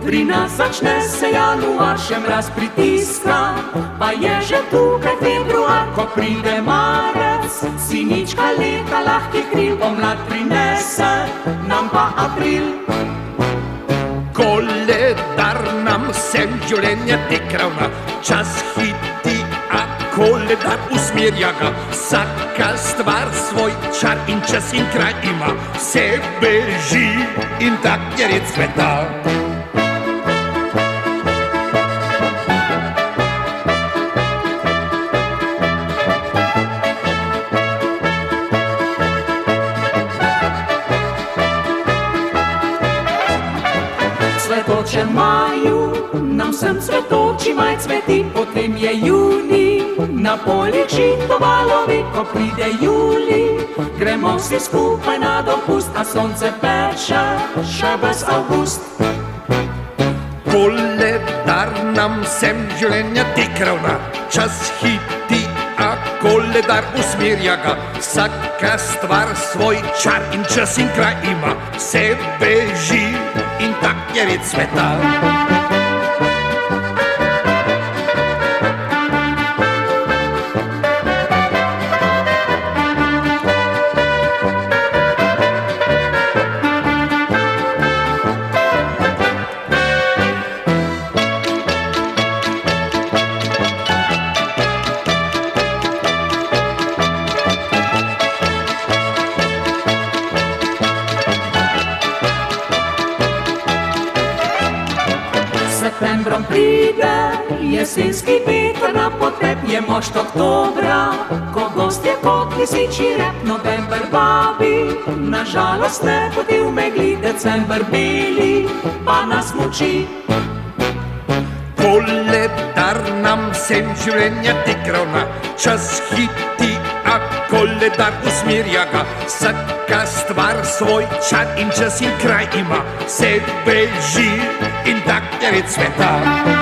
Pri nas začne se januar, še mraz pritiska, pa je že tukaj februar, ko pride marec. Sinička leta lahkih kril, pomlad prinese nam pa april. Koledar nam sem življenja tekravna, čas hiti, a koledar usmerja ga. Vsaka stvar svoj čar in čas in kraj ima, vse beži in tak je red sveta. Cvetoče maju, nam sem cvetoči maj cveti, potem je juni, na poljih žito valovi, ko pride juli. Gremo vsi skupaj na dopust, a sonce peče še ves avgust. Koledar nam sem življenja tekravna, čas hiti, a koledar usmerja ga. Vsaka stvar svoj čar in čas in kraj ima, vse beži in tak je red sveta. Septembrom pride jesenski veter na potreb, je mošt oktobra, ko gostje kot lisičji rep. November vabi, nažalost ne poti v megli, december beli pa nas muči. Koledar nam sem življenja tekravna, čas hiti, a koledar usmerja ga. Vsaka stvar svoj čar in čas in kraj ima, vse beži in tak je red sveta.